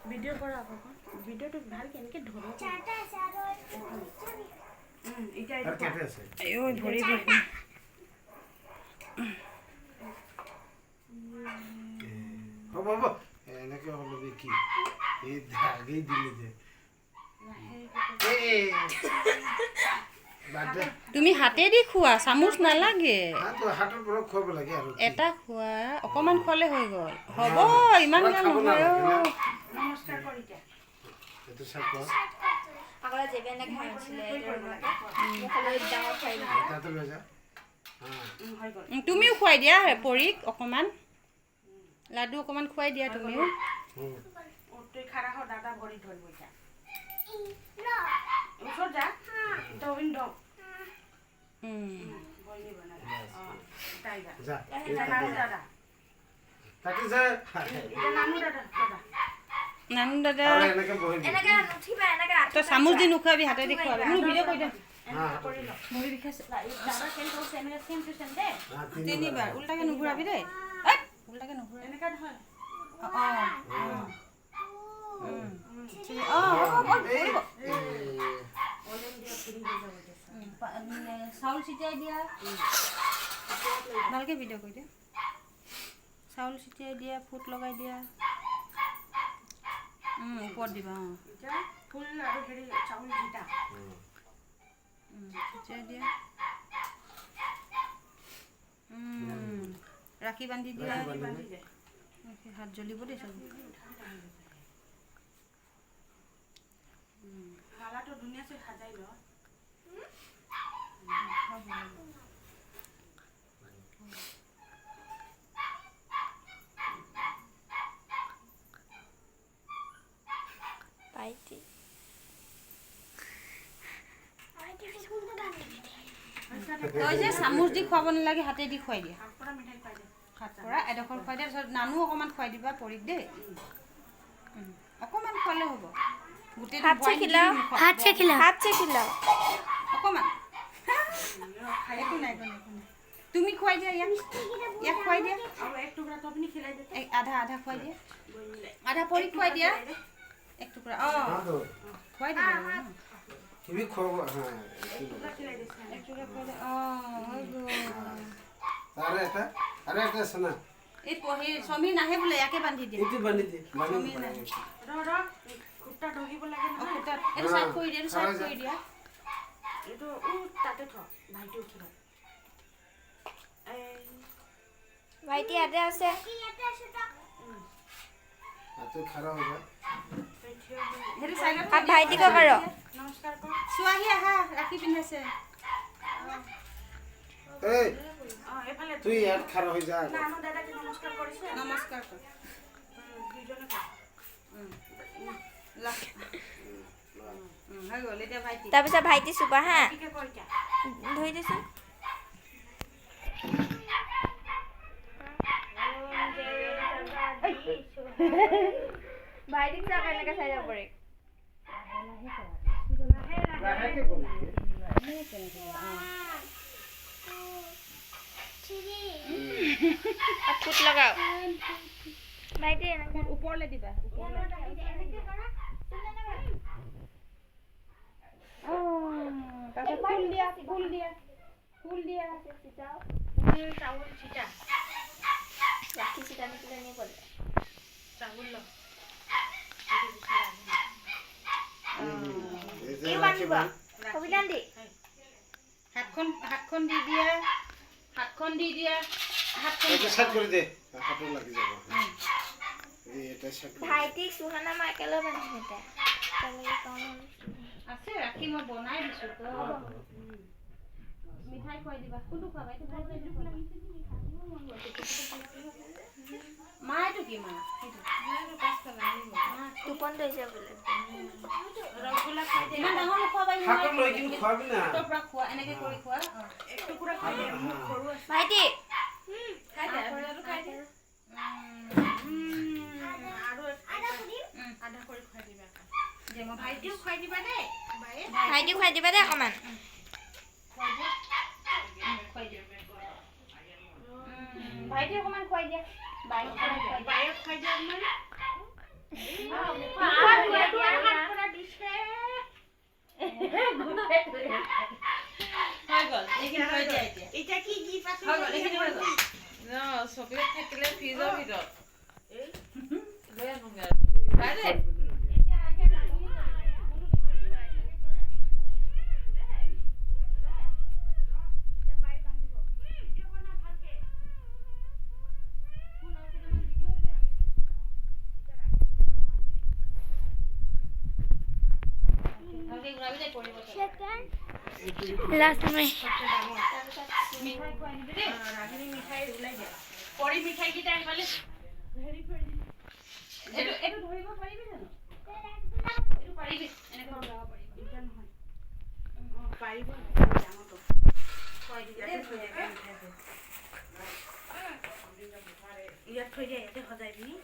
video কৰা আকৌ ভিডিওটো ভাল কেনেকৈ ধৰো আৰু কেটে আছে এই ভৰি ভৰি হ'ব হ'ব এনেকৈ হ'লে কি এই ধাগেই দিলে যে তুমি হাতেদি খোৱা চামুচ নালাগে হাতৰ পৰা খুৱাব লাগে আৰু এটা খোৱা অকণমান খোৱালে হৈ গ'ল হ'ব ইমান গান নহয় নমস্কাৰ কৰি দিয়া এইটো চাপ আগতে জেবেনে খাইছিলে মুখলৈ ডাঙৰ খাই তাতে লৈ যা হৈ গ'ল তুমিও খুৱাই দিয়া পৰীক অকণমান লাডু অকণমান খুৱাই দিয়া তুমিও তুই খাৰা হ দাদা ভৰি ধৰিব এতিয়া ওচৰত যা তবিন দ বলি বনা তাই যা যা এটা নানু দাদা তাতে যা এটা নানু দাদা দাদা নানু দাদা আৰু এনেকৈ বহি দি এনেকে নুঠিবা এনেকে তই চামুচ দি নোখোৱাবি হাতেদি খুৱাবি মোৰ ভিডিঅ' কৰি দে কৰি ল ভৰি বিষাইছে দাদা কেন কৈছে এনেকে চেম টু চেম দে তিনিবাৰ উল্টাকে নুঘূৰাবি দেই উল্টাকে নুঘূৰাবি এনেকা নহয় চাউল ছিটিয়াই দিয়া ভালকৈ ভিডিঅ' কৰি দিয়া চাউল ছিটিয়াই দিয়া ফুট লগাই দিয়া ওপৰত দিবা এতিয়া ফুল আৰু হেৰি চাউল জিতা ছিটিয়াই দিয়া ৰাখি বান্ধি দিয়া বান্ধি দে হাত জ্বলিব দেই চব মালাটো ধুনীয়াকৈ সাজাই ল পাইতি তই যে চামুচ দি খুৱাব নালাগে হাতে দি খুৱাই দিয়া হাত পৰা মিঠাই পাই দে হাত পৰা এডোখৰ খুৱাই দিয়া তাৰপিছত নানু অকণমান খুৱাই দিবা পৰীক দেই অকণমান খুৱালে হ'ব গোটেই হাত চেকিলাও অকণমান একো নাই তুমি খুৱাই দিয়া ইয়াক খুৱাই দিয়া আৰু এক টুকুৰা তো আপুনি খিলাই দে আধা আধা খুৱাই দিয়া আধা পৰীক খুৱাই দিয়া এক টুকুৰা খুৱাই দিয়া তুমি খুৱাব খিলাই দিছে এক টুকুৰা খুৱাই দিয়া হৈ গ'ল আৰু এটা আছে না এই সমীৰ নাহে বোলে ইয়াকে বান্ধি দিয়ে এইটো বান্ধি দে সমীৰ নাহে ৰ খুঁটা ঢকিব লাগে নহয় এইটো চাইড কৰি দিয়া চাইড কৰি দিয়া এইটো তাতে থ ভাইটি উঠিব ভাইটি ইয়াতে আছে হাতে খাৰা হৈ যা সেইটো চাইডত হাত ভাইটি কক আৰু নমস্কাৰ কৰ ছোৱালী আহা ৰাখি পিন্ধাইছে এই এইফালে তুই ইয়াত খাৰা হৈ যা নানু দাদাকে নমস্কাৰ কৰিছে নমস্কাৰ কৰ দুইজনে কৰ হৈ গ'ল এতিয়া ভাইটি তাৰপিছত ভাইটি চুবা হা ঠিকে কৰ এতিয়া ধৰি দেচোন ভাইটিক চাওক এনেকে চাই যাব পাৰি লাহেকে ক'বি ফুট লগাও ভাইটি এনেকে ওপৰলৈ দিবা তাৰপিছত ফুল দিয়া চাউল চিটা ৰাখি চিটা নিচিনা নিয়ে ক'লে চাউল ল এই বান্ধিব কবিতান দি হাতখন দি দিয়া হাতখন এটা সেট কৰি দে হাতত লাগি যাব এই এটা সেট ভাইটিক সুহানা মই একেলগে বান্ধিম এতিয়া আছে ৰাখি মই বনাই দিছো তো মিঠাই খুৱাই দিবা কোনটো খুৱাবা এইটো মা এইটো কি মা টোপন ধৰিছে বোলে ৰসগোল্লা খাই দে ইমান ডাঙৰ নোখোৱাবা হাতত লৈ কিনে খুৱাবি না পৰা খোৱা এনেকে কৰি খোৱা এক টুকুৰা খাই দে মোক সৰু আছে ভাইটি খাই দে আৰু খাই দে আৰু আধা কৰি খুৱাই দিবা যে মই ভাইটিও খুৱাই দিবা দেই বায়ে ভাইটিক খুৱাই দিবা দেই অকণমান খুৱাই দিয়া ভাইটি অকণমান খুৱাই দিয়া বায়ে খুৱাই দিয়া অকণমান লাষ্ট মই মিঠাই খুৱাই দিবি দেই ৰাগিনী মিঠাই ওলাই দিয়া পৰি মিঠাইকেইটা আহিবলৈ হেৰি কৰি এইটো ধৰিব পাৰিবি জানো এইটো পাৰিবি এনেকৈ ওলাব পাৰিবি এতিয়া নহয় পাৰিব ডাঙৰটো খুৱাই দিবি দেই ধুনীয়াকৈ মিঠাইটো ইয়াত থৈ দিয়া ইয়াতে সজাই পিনি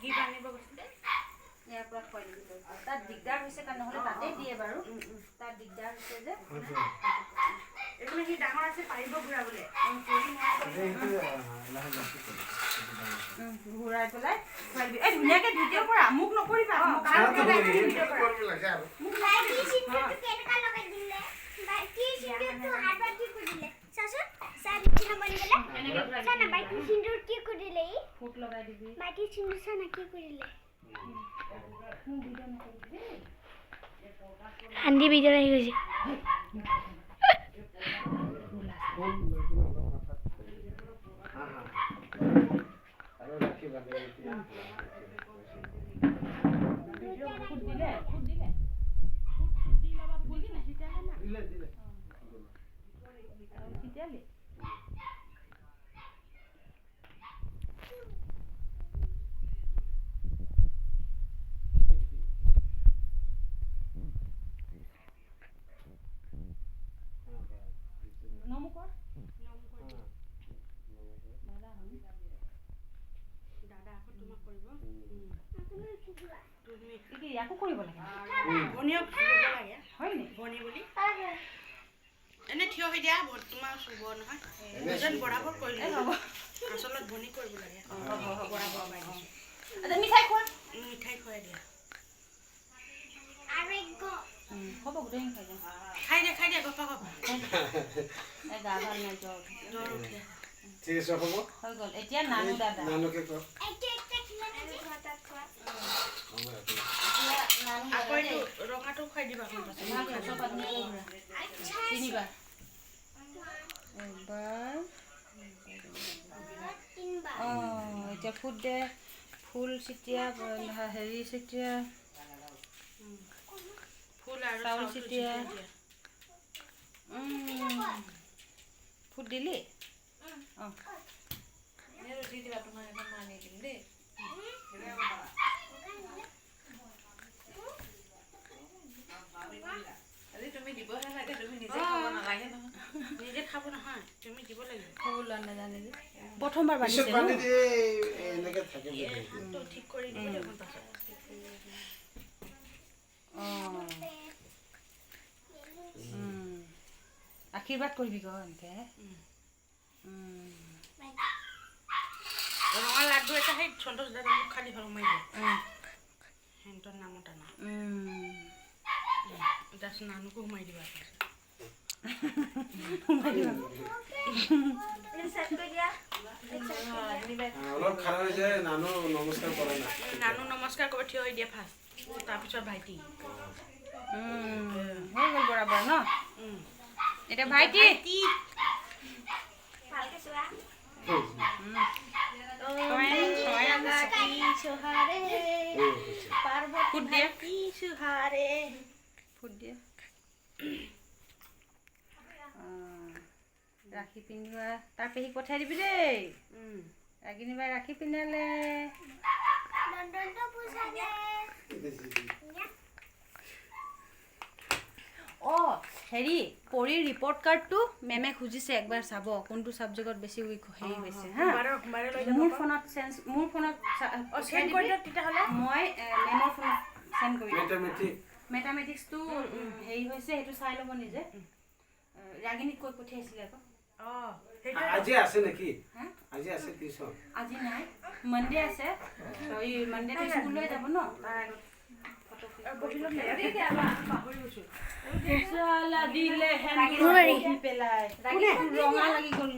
গীত আনিব গৈছিলে ইয়াৰ পৰা খুৱাই দিবি তাত দিগদাৰ হৈছে কাৰণ নহ'লে তাতেই দিয়ে বাৰু তাত দিগদাৰ হৈছে যে এইফালে সি ডাঙৰ আছে পাৰিব ঘূৰাবলৈ ঘূৰাই পেলাই খুৱাই দিবি এই ধুনীয়াকৈ ভিডিঅ' কৰা মোক নকৰিবা ফুট লগাই দিবি শান্তি ভিতৰত আহি গৈছে ইয়াকো কৰিব লাগে ভনীয়ক চুব লাগে হয় নি ভনী বুলি এনে থিয় হৈ দিয়া তোমাৰ চুব নহয় এজন বৰাবৰ কৰিলে আচলত ভনী কৰিব লাগে বৰাবৰ মিঠাই খোৱা মিঠাই খুৱাই দিয়া হ'ব গোটেই খাই দিয়া গপা গপা গা ভাল নাই জ্বৰ উঠে ঠিক আছে হ'ব হৈ গ'ল এতিয়া নানু দাদা নানুকে কওক ৰঙাটো খুৱাই দিবা তিনিবাৰ এবাৰ এতিয়া ফুট দে ফুল চিটিয়া হেৰি চিটিয়া ফুল আৰু চাউল চিটিয়া ফুট দিলি অঁ দি দিবা তোমাৰ এখন মানি দিম দেই তুমি দিবহে লাগে তুমি নিজে খাব নালাগে নহয় নিজে খাব নহয় তুমি দিব লাগিব ফুল নাজানে যে প্ৰথমবাৰ পিছত বান্ধি দিয়ে এনেকে থাকে তো ঠিক কৰি দিব দেখোন পাছত আশীৰ্বাদ কৰিবি গ এনেকে ৰঙা লাড্ডু এটা সেই সন্তোষ দাদা মোক খালি ভাল মাৰি দিয়ে সিহঁতৰ নামত আনা তাৰপিছত নানুকো সোমাই দিবা অলপ খাৰা হৈ যায় নানু নমস্কাৰ কৰে না নানু নমস্কাৰ কৰিব থিয় হৈ দিয়ে ফাৰ্ষ্ট তাৰপিছত ভাইটি হৈ গ'ল বৰাবৰ ন এতিয়া ভাইটি ফুট দিয়া ৰাখি পিন্ধোৱা তাৰ পেহীক পঠাই দিবি দেই ৰাগিনী বাই ৰাখি পিন্ধালে হেৰি পৰিৰ ৰিপৰ্ট কাৰ্ডটো মেমে খুজিছে একবাৰ চাব কোনটো ছাবজেক্টত বেছি উইক হেৰি হৈছে হা মোৰ ফোনত চেণ্ড কৰি দিয়ক তেতিয়াহ'লে মই মেমৰ ফোনত চেণ্ড কৰি দিম মেথামেটিক্সটো হেৰি হৈছে সেইটো চাই ল'ব নিজে ৰাগিনীক কৈ পঠিয়াইছিলে আকৌ আজি আছে নেকি আজি আছে টিউচন আজি নাই মনডে আছে এই মনডেটো স্কুললৈ যাব ন ৰঙা লাগি গ'ল